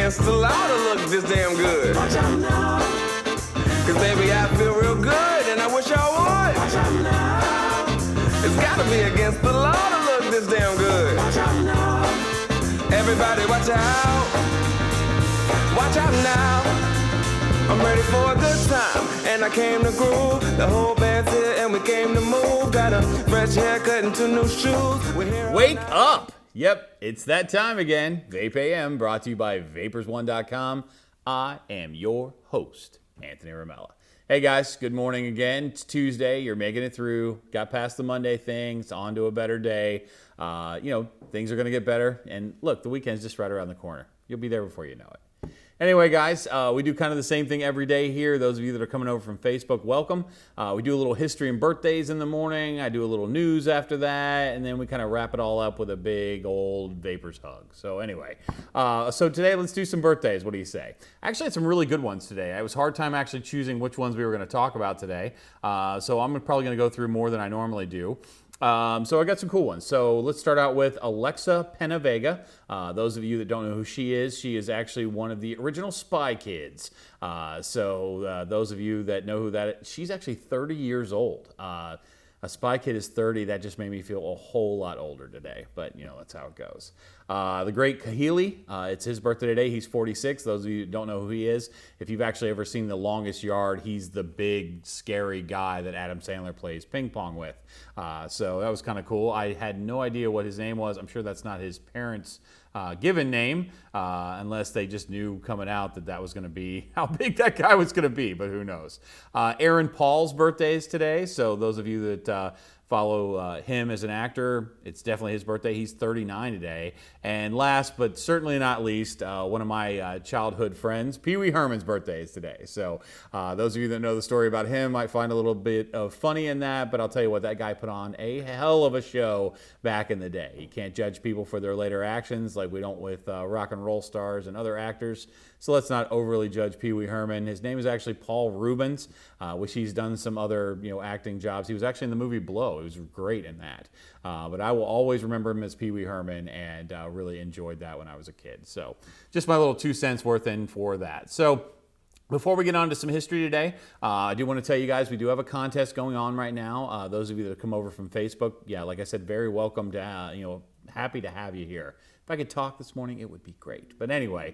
against the law to look this damn good. Watch out now. Cause baby, I feel real good and I wish I would. Watch out now. It's gotta be against the law to look this damn good. Watch out now. Everybody watch out. Watch out now. I'm ready for a good time, and I came to groove. The whole band's here, and we came to move. Got a fresh haircut and 2 new shoes. We're here. Wake up! Yep, it's that time again. Vape AM, brought to you by Vapers1.com. I am your host, Anthony Ramella. Hey guys, good morning again. It's Tuesday. You're making it through. Got past the Monday thing. It's on to a better day. Things are going to get better. And look, the weekend's just right around the corner. You'll be there before you know it. Anyway, guys, we do kind of the same thing every day here. Those of you that are coming over from Facebook, welcome. We do a little history and birthdays in the morning. I do a little news after that, and then we kind of wrap it all up with a big old Vapers hug. So anyway, so today let's do some birthdays. What do you say? Actually, I had some really good ones today. It was a hard time actually choosing which ones we were going to talk about today. So I'm probably going to go through more than I normally do. So I got some cool ones. So let's start out with Alexa Penavega. Those of you that don't know who she is actually one of the original Spy Kids. Those of you that know who that is, she's actually 30 years old. A Spy Kid is 30. That just made me feel a whole lot older today, but that's how it goes. The great Kahili, it's his birthday today. He's 46. Those of you who don't know who he is, if you've actually ever seen The Longest Yard, he's the big, scary guy that Adam Sandler plays ping pong with. So that was kind of cool. I had no idea what his name was. I'm sure that's not his parents' given name, unless they just knew coming out that was going to be how big that guy was going to be, but who knows. Aaron Paul's birthday is today, so those of you that follow him as an actor, it's definitely his birthday. He's 39 today. And last but certainly not least, one of my childhood friends, Pee Wee Herman's birthday is today. So those of you that know the story about him might find a little bit of funny in that, but I'll tell you what, that guy put on a hell of a show back in the day. You can't judge people for their later actions like we don't with rock and roll stars and other actors. So let's not overly judge Pee Wee Herman. His name is actually Paul Rubens, which he's done some other acting jobs. He was actually in the movie Blow. He was great in that. But I will always remember him as Pee Wee Herman, and really enjoyed that when I was a kid. So just my little 2 cents worth in for that. So before we get on to some history today, I do want to tell you guys we do have a contest going on right now. Those of you that have come over from Facebook, yeah, like I said, very welcome to, happy to have you here. If I could talk this morning, it would be great. But anyway,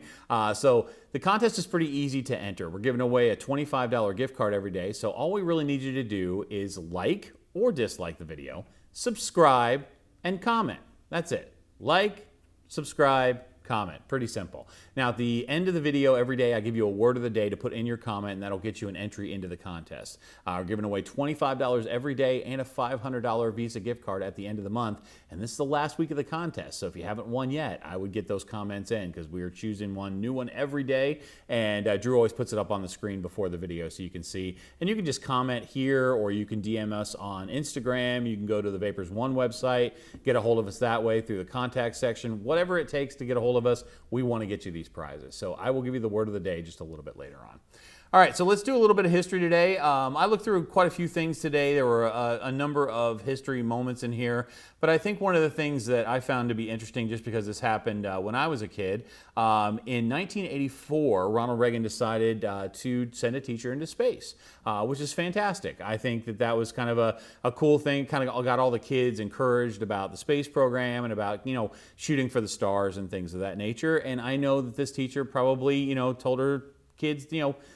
so the contest is pretty easy to enter. We're giving away a $25 gift card every day. So all we really need you to do is like or dislike the video, subscribe, and comment. That's it. Like, subscribe, comment. Pretty simple. Now, at the end of the video every day, I give you a word of the day to put in your comment, and that'll get you an entry into the contest. We're giving away $25 every day and a $500 Visa gift card at the end of the month, and this is the last week of the contest, so if you haven't won yet, I would get those comments in because we are choosing one new one every day, and Drew always puts it up on the screen before the video so you can see, and you can just comment here, or you can DM us on Instagram. You can go to the Vapers One website, get a hold of us that way through the contact section. Whatever it takes to get a hold of us, we want to get you these prizes. So I will give you the word of the day just a little bit later on. All right, so let's do a little bit of history today. I looked through quite a few things today. There were a number of history moments in here, but I think one of the things that I found to be interesting, just because this happened when I was a kid, in 1984, Ronald Reagan decided to send a teacher into space, which is fantastic. I think that was kind of a cool thing, kind of got all the kids encouraged about the space program and about, shooting for the stars and things of that nature. And I know that this teacher probably, told her kids,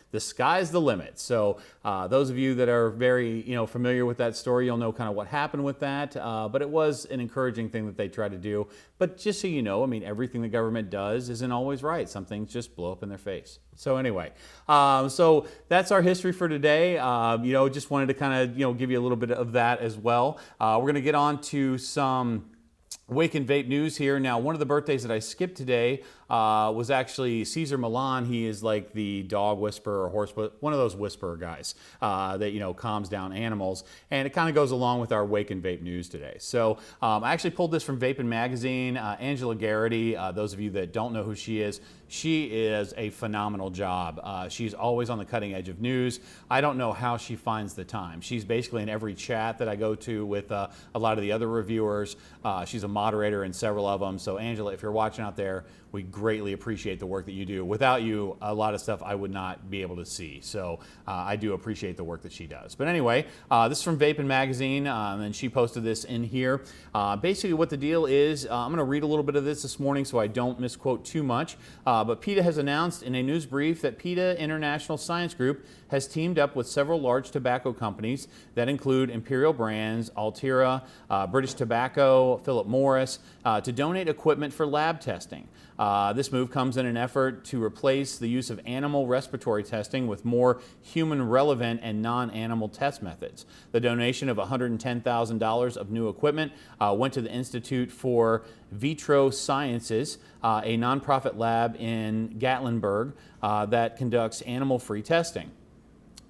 the sky's the limit. So those of you that are very, familiar with that story, you'll know kind of what happened with that. But it was an encouraging thing that they tried to do. But just so you know, everything the government does isn't always right. Some things just blow up in their face. So anyway, so that's our history for today. Just wanted to kind of, give you a little bit of that as well. We're going to get on to some Wake and Vape news here. Now, one of the birthdays that I skipped today was actually Caesar Milan. He is like the dog whisperer or horse, one of those whisperer guys that, calms down animals. And it kind of goes along with our Wake and Vape news today. So I actually pulled this from Vape and Magazine. Angela Garrity, those of you that don't know who she is a phenomenal job. She's always on the cutting edge of news. I don't know how she finds the time. She's basically in every chat that I go to with a lot of the other reviewers. She's a moderator in several of them. So Angela, if you're watching out there, We greatly appreciate the work that you do. Without you, a lot of stuff I would not be able to see. So I do appreciate the work that she does. But anyway, this is from Vape Magazine, and she posted this in here. Basically what the deal is, I'm going to read a little bit of this morning so I don't misquote too much. But Peta has announced in a news brief that Peta International Science Group has teamed up with several large tobacco companies that include Imperial Brands, Altria, British Tobacco, Philip Morris, to donate equipment for lab testing. This move comes in an effort to replace the use of animal respiratory testing with more human-relevant and non-animal test methods. The donation of $110,000 of new equipment went to the Institute for Vitro Sciences, a nonprofit lab in Gatlinburg that conducts animal-free testing.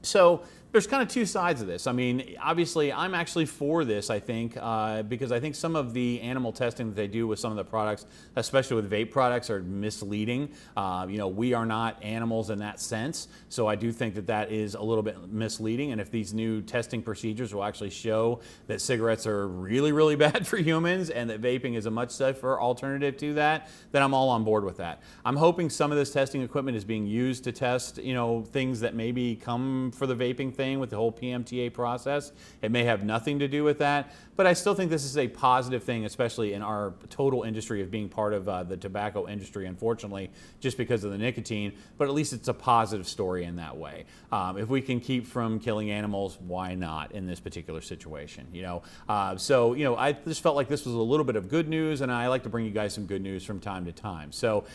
So there's kind of two sides of this. I mean, obviously, I'm actually for this, I think, because I think some of the animal testing that they do with some of the products, especially with vape products, are misleading. We are not animals in that sense, so I do think that that is a little bit misleading. And if these new testing procedures will actually show that cigarettes are really, really bad for humans and that vaping is a much safer alternative to that, then I'm all on board with that. I'm hoping some of this testing equipment is being used to test, things that maybe come for the vaping thing with the whole PMTA process. It may have nothing to do with that, but I still think this is a positive thing, especially in our total industry of being part of the tobacco industry, unfortunately, just because of the nicotine, but at least it's a positive story in that way. If we can keep from killing animals, why not in this particular situation? I just felt like this was a little bit of good news, and I like to bring you guys some good news from time to time. So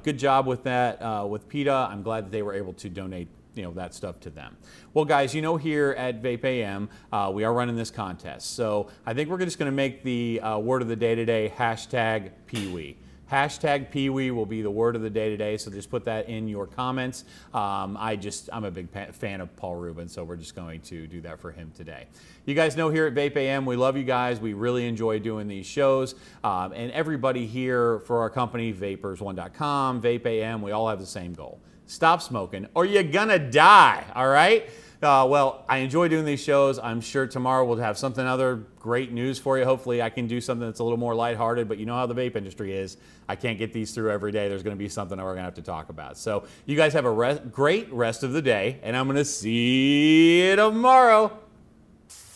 good job with that, with Peta. I'm glad that they were able to donate that stuff to them. Well, guys, here at Vape AM, we are running this contest. So I think we're just going to make the word of the day today, #Peewee. #Peewee will be the word of the day today, so just put that in your comments. I'm a big fan of Paul Rubin, so we're just going to do that for him today. You guys know here at Vape AM, we love you guys. We really enjoy doing these shows. And everybody here for our company, Vapers1.com, Vape AM, we all have the same goal. Stop smoking or you're gonna die, all right? Well, I enjoy doing these shows. I'm sure tomorrow we'll have something other great news for you. Hopefully I can do something that's a little more lighthearted, but you know how the vape industry is. I can't get these through every day. There's gonna be something that we're gonna have to talk about. So you guys have a great rest of the day, and I'm gonna see you tomorrow.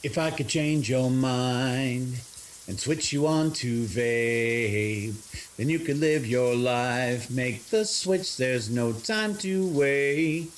If I could change your mind and switch you on to vape, then you could live your life, make the switch, there's no time to wait.